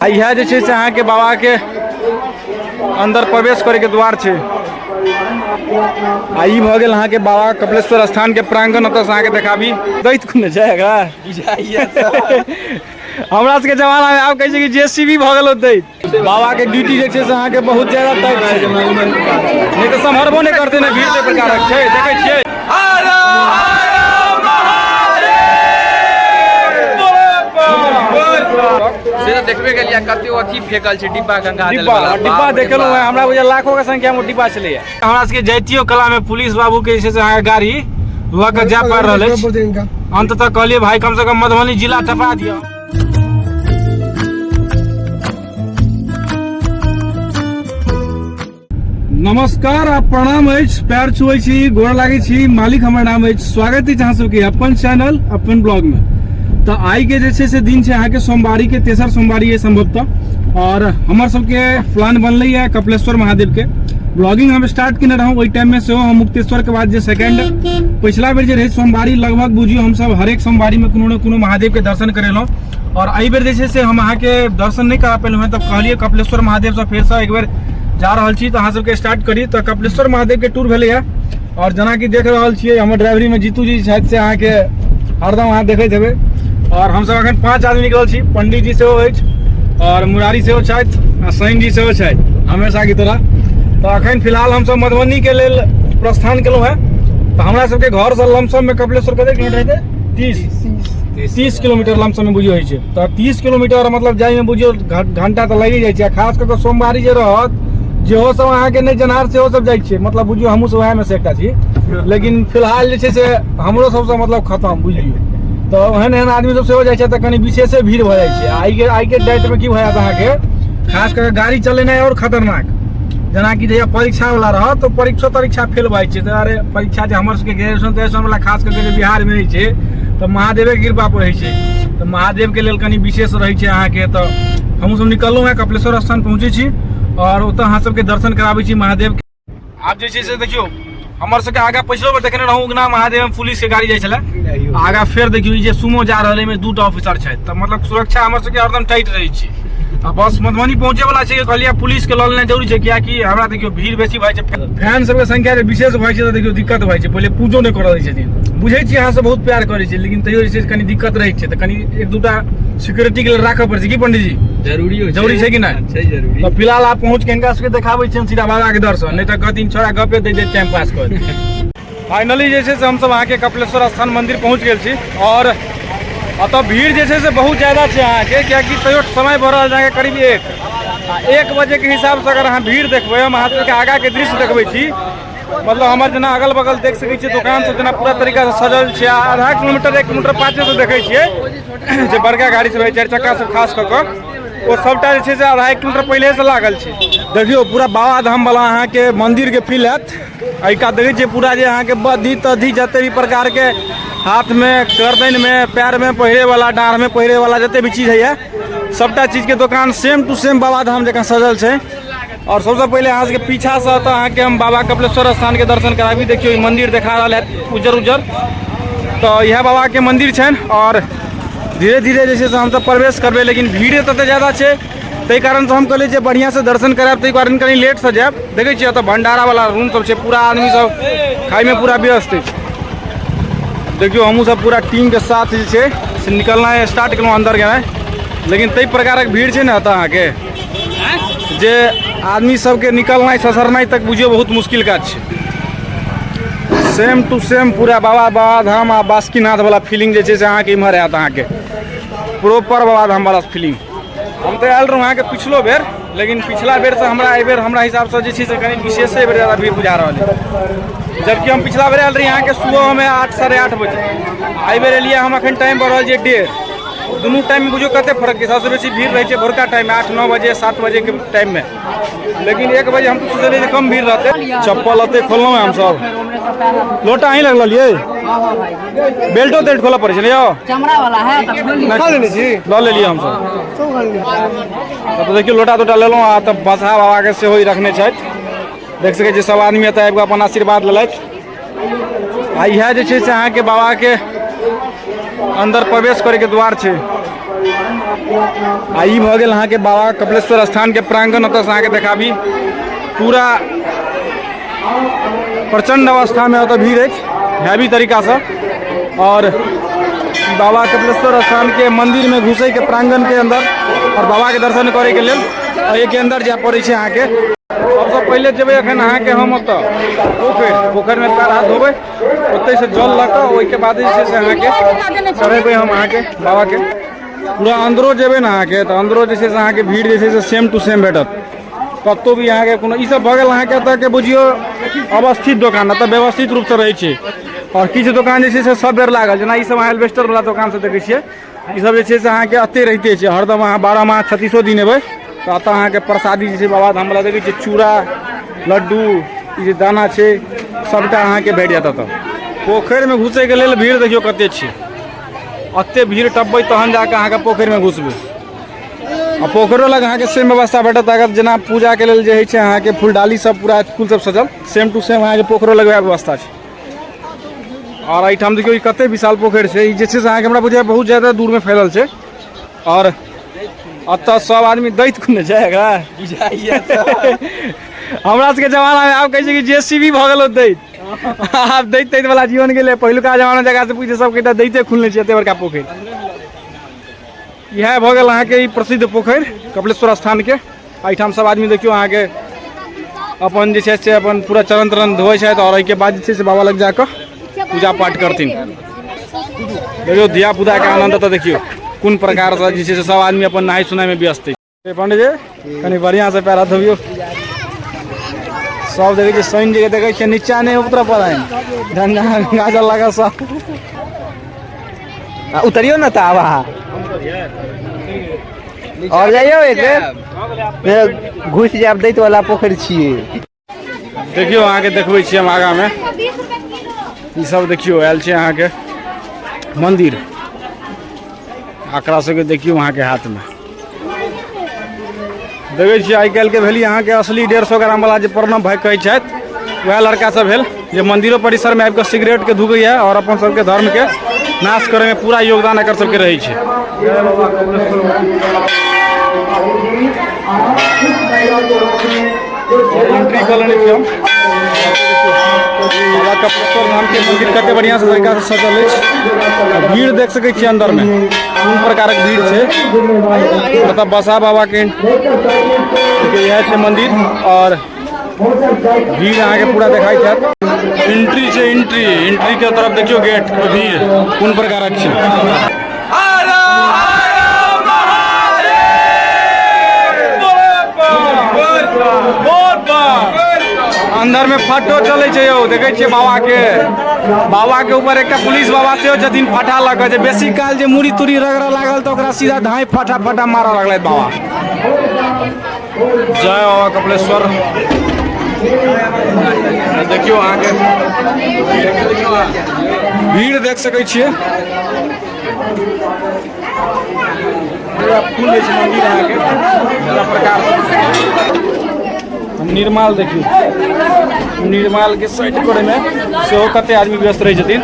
यह जे छै से अहाँ के बाबा के अंदर प्रवेश करे के द्वार छै। आई भ गेल अहाँ के बाबा कपिलेश्वर स्थान के प्रांगण। ओतऽ से अहाँ के देखाबी दैत कोन जाएगा हमरा सबके जमाना में आब कहै छै कि जेसीबी भ गेल दैत। बाबा के ड्यूटी जे छै से अहाँ के बहुत ज्यादा टाइट छै, नहीं तो सम्हरबो नहीं करते ना। भीड़ के प्रकारक छै, देखै छियै। देखबे के लिए कते अथी फेकल छै डिब्बा गंगा जल वाला डिब्बा देखलौ है। हमरा बुझा लाखों के संख्या में डिब्बा चले। हमरा सबके जैतियो कला में पुलिस बाबू के जे छै से गाड़ी ल के जा पार रहल अछि। अंततः कहलिए भाई कम से कम मधुबनी जिला टपा दियो। नमस्कार, आप प्रणाम अछि, पैर छुए छी, गोड़ लागे छी। मालिक हमर नाम अछि। स्वागत अछि अहाँ सबके अपन चैनल अपन ब्लॉग में। तो आई के जैसे से दिन है अहाँ के सोमवारी के तेसर सोमवारी है संभवतः, और हमार सबके प्लान बनल है कपिलेश्वर महादेव के ब्लॉगिंग हम स्टार्ट केने रहूँ। वही टाइम में से हम मुक्तेश्वर के बाद जो सेकंड पिछला बेर जो रहे सोमवारी लगभग बुझियो हम सब हरेक सोमवारी में कोनो न कोनो महादेव के दर्शन करेलहुँ। और आई बेर जैसे से हम अहाँ के दर्शन नहीं करा पेलहुँ हैं, तब कहलिए कपिलेश्वर महादेव से फिर से एक बार जा रहा छी। तो अहाँ सबके स्टार्ट करी। तो कपिलेश्वर महादेव के टूर भेले है। और जना कि देख रहा छे हमर ड्राइवरी में जीतू जी शायद से अहाँ के हरदम अहाँ देखते हेबे। और हम सब अखन 5 आदमी निकल छी। पंडित जी सेहो अछि और मुरारी सेहो छथि आ सैन जी सेहो छथि हमेशा की तरह। तो अखन फिलहाल हम सब मधुबनी के लेल प्रस्थान केलहुँ है। तो हमरा सबके घर से लमसम में कपिलेश्वर कते किलोमीटर है? 30 किलोमीटर लमसम में बुझियो होइ छै। तो 30 किलोमीटर मतलब जाय में बुझियो घंटा तो लगे जाइ छै। खास कर के सोमवारी जे रहत जेहो सब अहाँ के नहीं जनार सेहो सब जाइ छै। मतलब बुझियो हमहू सब वएह में से एकटा छी। लेकिन फिलहाल जे छै से हमरो सबसे मतलब खत्म बुझियो। तो एहन एहन आदमी सब सेहो जाइ छै। तो कनी विशेषे भीड़ भ जाइ छै। आई के डेट में की भऽ जात अहाँ के खास करके गाड़ी चलेनाइ और खतरनाक। जना कि जहिया परीक्षा वाला रह तो परीक्षा फेल भऽ जाइ छै। तो अरे परीक्षा जे हमर सबके ग्रेजुएशन तेजुएशन वाला खास करके बिहार में होइ छै तो महादेव के कृपा पर होइ छै। तो महादेव के लेल कनी विशेष रहै छै अहाँ के। तो हमहूँ सब निकललहुँ हैं कपिलेश्वर स्थान पहुँचे छी और ओतऽ अहाँ सबके दर्शन कराबै छी महादेव के। आब जे छै से देखियो हमर सबके आगा पिछलो बेर देखने रहूँ उगना महादेव में पुलिस के गाड़ी जाइ छलै। आगा फेर देखियो जे सुमो जा रहल है में 2टा ऑफिसर छै। तो मतलब सुरक्षा हमर सबके हरदम टाइट रहै छै। आ बस मधुबनी पहुंचे वाला छै कहलिए पुलिस के लऽ लेना जरूरी छै। कियाकि हमरा देखियो भीड़ बेसी भऽ छै, फैन सबके संख्या विशेष भऽ छै। तो देखियो दिक्कत भऽ छै। पहले पूजो नहीं करऽ दै छथिन। बुझै छी अहाँ सब बहुत प्यार करै छै, लेकिन तैयो जे छै कनी दिक्कत रहै छै। तो कनी 1-2टा सिक्योरिटी के लेल राखऽ पड़ै छै कि पंडित जी? जरूरी छै कि नहीं? छै जरूरी। तो फिलहाल आप पहुंच के इनका सबके देखाबै छियन सीधा बाबा के दर्शन, नहीं तो कहथिन छोरा गपे दे टाइम पास कर। फाइनली जे छै से हम सब अहाँ के कपिलेश्वर स्थान मंदिर पहुंच गेल छी। और अतः भीड़ जे छै से बहुत ज्यादा छै अहाँ के, कियाकि तैयो समय बढ़ल जाके करीब 1 बजे के हिसाब से अगर अहाँ भीड़ देखबै। हम अहाँ के आगा के दृश्य देखबै छी। मतलब हमार जना अगल बगल देख सकै छियै दुकान सब जना पूरा तरीका से सजल छै। आधा किलोमीटर 1 किलोमीटर पाछे से देखै छियै जे बड़का गाड़ी सब है 4 चक्का सब खास कऽ के वो सबटा जे छै से आधा 1 किलोमीटर पहले से लागल छै। देखियो पूरा बाबा धाम वाला अहाँ के मंदिर के फील हैत। एका देखै छियै पूरा जे अहाँ के बद्धी तद्धी जते भी प्रकार के हाथ में गर्दन में पैर में पहिरे वाला डाँड़ में पहिरे वाला जते भी चीज है सबटा चीज के दुकान same to same Baba Dham जगह सजल छै। और सबसे पहले अहाँ के पीछा से तो अहाँ के हम बाबा कपिलेश्वर स्थान के दर्शन कराबी। देखियो मंदिर देखा रहा है उजर उजर। तो यह बाबा के मंदिर छन और धीरे धीरे जैसे से हम सब प्रवेश करबे। लेकिन भीड़ तते ज्यादा छै, तै कारण से हम कहलिए जे बढ़िया से दर्शन कराब। तै कारण कनी लेट से जाब। देखै छियै तो भंडारा वाला रूम सब छै, पूरा आदमी सब खाई में पूरा व्यस्त है। देखियो हमहू सब पूरा टीम के साथ जे छै से निकलना है स्टार्ट केलहुँ अंदर गेनाइ। लेकिन तै प्रकारक भीड़ छै ने अतः अहाँ के जे आदमी सबके निकलना ससरनाइ तक बुझियो बहुत मुश्किल काज छै। सेम टू सेम पूरा बाबा धाम आ बासुकीनाथ वाला फीलिंग जे छै से अहाँ के इम्हर आयत। अहाँ के प्रॉपर बाबा धाम वाला फीलिंग। हम तो आयल रहूँ अहाँ के पिछलो बेर, लेकिन पिछला बेर से हमरा एहि बेर हमरा हिसाब से जे छै से कनी विशेषे बेर ज्यादा भीड़ बुझा रहल है। जबकि हम पिछला बेर आयल रही अहाँ के सुबह में 8 साढ़े 8 बजे। एहि बेर एलियै हम अखन टाइम बढ़ रहल छै 1:30। दुनू टाइम में बुझियो कते फर्क छै। सबसे बेसी भीड़ रहे छै भोरका टाइम में 8-9 बजे 7 बजे के टाइम में। लेकिन 1 बजे हम तो सोचलिए कम भीड़ रहते। चप्पल अते खोललहुँ हम सब। लोटा अहीं लग लिये? बेल्टो तेल्ट खोलऽ पड़े छै यो चमड़ा वाला है त खोल लेने छी। ल लेलिए हम सब। तो देखियो लोटा तोटा लेलहुँ आ तब बसहा बाबा के सेहो रखने छथि। देख सकै छी सब आदमी एतऽ आबि कऽ अपन आशीर्वाद लेलथि। आ इएह जे छै से अहाँ के बाबा के अंदर प्रवेश करे के द्वार छै। आई भ गेल अहाँ के बाबा कपिलेश्वर स्थान के प्रांगण ओतऽ से अहाँ के देखाबी पूरा प्रचंड अवस्था में ओतऽ भीड़ अछि हैवी तरीका से। और बाबा कपिलेश्वर स्थान के मंदिर में घुसे के प्रांगण के अंदर और बाबा के दर्शन करे के लेल के अंदर जाय पड़े छै। अहाँ के सबसे पहले जेबै अखन अहाँ के हम ओतऽ पोखर में पैर हाथ धोबै, ओतै से जल लऽ कऽ ओहि के बाद जे छै से अहाँ के चढ़ेबै हम अहाँ के बाबा के। पूरा अंदरो जेबै ना अहाँ के तऽ अंदरो जे छै से अहाँ के भीड़ जे छै से सेम टू सेम भेटत। कतौ भी अहाँ के कोनो ई सब भऽ गेल अहाँ के एतऽ के बुझियो अवस्थित दोकान, एतऽ व्यवस्थित रूप से रहै छै। और किछु दोकान जे छै से सब बेर लागल, जेना ई सब अहाँ एल्वेस्टर वाला दोकान से देखै छियै, ई सब जे छै से अहाँ के एते रहिते छै हरदम। अहाँ 12 माह 36 दिन एबै तऽ एतऽ अहाँ के प्रसादी जे छै बाबा धाम वाला देखै छियै, चूड़ा लड्डू ई जे दाना छै सबटा अहाँ के भेट जायत एतऽ। पोखरि में घुसे के लेल भीड़ देखियो कते छै, एते भीड़ टपबै तहन जाके अहाँ के पोखरि में घुसबै। आ पोखरो लग अहाँ के सेम व्यवस्था भेटत, अगर जेना पूजा के लेल जे होइ छै अहाँ के फूलडाली सब पूरा फूल सब सजल, सेम टू सेम अहाँ के पोखरो लग वएह व्यवस्था छै। और एहिठाम देखियो ई कते विशाल पोखरि छै, ई जे छै से अहाँ के हमरा बुझाय बहुत ज्यादा दूर में फैलल छै। और एतऽ सब आदमी दैत खुने छै एकरा हमरा सबके जमाना में आब कहै छै कि जेसीबी भऽ गेल दैत, आब दैत वाला जीवन गेलै। पहिलुका जमाना जगह से पूछे सब कटा दैते खुलने छै एते बड़का पोखरि। यह भऽ गेल अहाँ के ई प्रसिद्ध पोखरि कपिलेश्वर स्थान के। एहिठाम सब आदमी देखियो अहाँ के अपन जे छै से अपन पूरा चरण तरन धोइ छथि और एहिके बाद जे छै से बाबा लग जाकऽ पूजा पाठ करथिन। देखियो धिया पुता के आनंद तऽ देखियो कोन प्रकार से जे छै से सब आदमी अपन नहाय सुनाय में व्यस्त है। पंडित जी कनी बढ़िया से पैर हाथ धोबियो। सब देखै छै सैन जगह देखै छै नीचा नहीं उतर पड़ा है, झंडा गाजर लगा सब उतरियो ना था वहाँ और जाइयो एक बेर घुस जाब दैत वाला पोखरि छियै। देखियो अहाँ के देखबै छी हम आगा में ई सब देखियो आयल छै अहाँ के मंदिर, आकड़ा सबके देखियो अहाँ के हाथ में देखै छियै। आइ काल्हि के भेली अहाँ के असली 150 ग्राम वाला जे प्रणव भाई कहै छथि वएह लड़का सब भेल जे मंदिरो परिसर में आबि कऽ सिगरेट के धुकैया और अपन सबके धर्म के नाश करे में पूरा योगदान एकर सबके रहै छै। एंट्री कॉलोनी के हम बाबा कपिलेश्वर धाम के मंदिर कते बढ़िया से तरीका से सजल अछि। भीड़ देख सकै छी अंदर में कोन प्रकारक भीड़ छै। मतलब बसा बाबा के यह छै मंदिर और भीड़ अहाँ के पूरा देखाई छत। एंट्री छै, एंट्री के तरफ देखियो गेट के भीड़ कोन प्रकारक छै। अंदर में फटो चले छै यौ, देखे छियै बाबा के ऊपर एक पुलिस बाबा सेहो छथिन फटा लग जे बेसी काल जे मुड़ी तुड़ी रगड़ लागल तो ओकरा सीधा धाय फटा मारऽ लगलै बाबा। जय बाबा कपिलेश्वर। देखियो अहाँ के भीड़ देख सकै छियै, पूरा फूल छै मंदिर अहाँ के पूरा प्रकार से। निर्माल देखियो, निर्माल के साइड करे में सेहो कते आदमी व्यस्त रहे छथिन।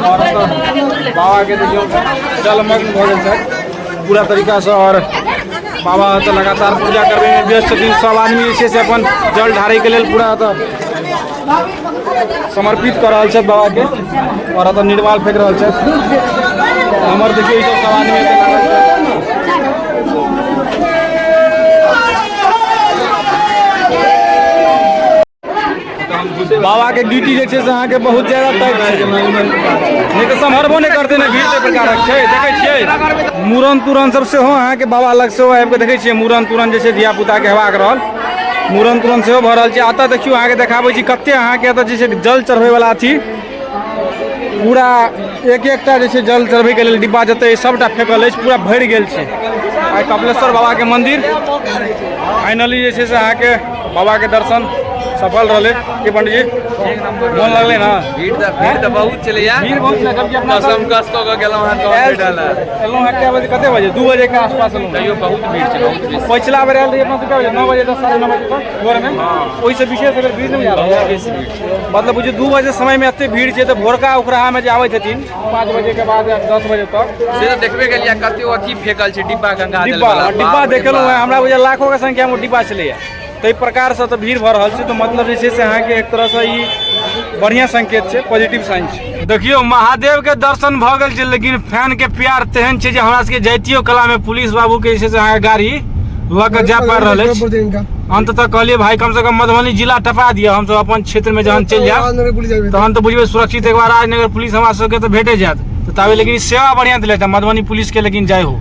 और बाबा के देखियो जलमग्न भऽ गेल छै पूरा तरीका से और बाबा तो लगातार पूजा करबे में व्यस्त छथिन। सब आदमी जे छै से अपन जल ढारै के लेल पूरा तो समर्पित कर रहल छथि बाबा के और तो निर्माल फेंक रहल छथि। हमर देखियो ई सब आदमी लागल छै। बाबा के ड्यूटी जे छै से अहाँ के बहुत ज्यादा टाइट छै, नहीं तो सम्हरबो नहीं करते ना। भीड़ के प्रकारक छै देखै छियै। मूड़न तूड़न सब सेहो अहाँ के बाबा लग सेहो आबि के देखै छियै, मूड़न तूड़न जे छै धिया पुता के हेबाक रहल मूड़न तूड़न सेहो भऽ रहल छै। एतऽ देखियो अहाँ के देखाबै छी कते अहाँ के एतऽ जे छै जल चढ़बै वाला अथी पूरा एक-एकटा जे छै जल चढ़बै के लेल डिब्बा जते सबटा फेकल अछि, पूरा भरि गेल छै। आइ कपिलेश्वर बाबा के मंदिर फाइनली जे छै से अहाँ के बाबा के दर्शन सफल रहे कि पंडित जी एक नंबर मन लगले ना भीड़ तो बहुत चले यार भीड़ बहुत लगा जबकि अपना कसम कस को गेलौ हां तो आयल डाला एलहुँ हैं क्या बजे कते बजे 2 बजे के आसपास एलहुँ तैयो बहुत भीड़ छै बहुत बेसी पिछला बेर आयल रही अपना सब क्या बजे 9 बजे 10 साढ़े 9 बजे तक भोर में ओहि से विशेष अगर भीड़ नहीं बहुत जा बेसी भीड़ छै मतलब बुझिए 2 बजे समय में एते भीड़ छै तो भोरका उखराहा में जे आबै छथिन 5 बजे के बाद या 10 बजे तक से तो देखबे गेलियै कते अथी फेकल छै डिब्बा गंगा जल डिब्बा वाला डिब्बा देखेलहुँ हैं हमरा बुझे लाखों के संख्या में डिब्बा चलैया ताहि प्रकार से तो भीड़ भऽ रहल छै तो मतलब जे छै से अहाँके एक तरह से ई बढ़िया संकेत छै पॉजिटिव साइन छै देखियो महादेव के दर्शन भऽ गेल छै लेकिन फैन के प्यार तेहन छै जे हमरा सबके जैतियो कला में पुलिस बाबू के जे छै से अहाँके गाड़ी लऽ के जा पा रहल अछि अंततः कहलिए भाई कम से कम मधुबनी जिला टपा दिया हम सब अपन क्षेत्र में जहन चलि जायब तहन तो बुझबे सुरक्षित एक बार राजनगर पुलिस हमरा सबके तो भेटे जायत तो ताबे लेकिन सेवा बढ़िया दिले मधुबनी पुलिस के लेकिन जय हो।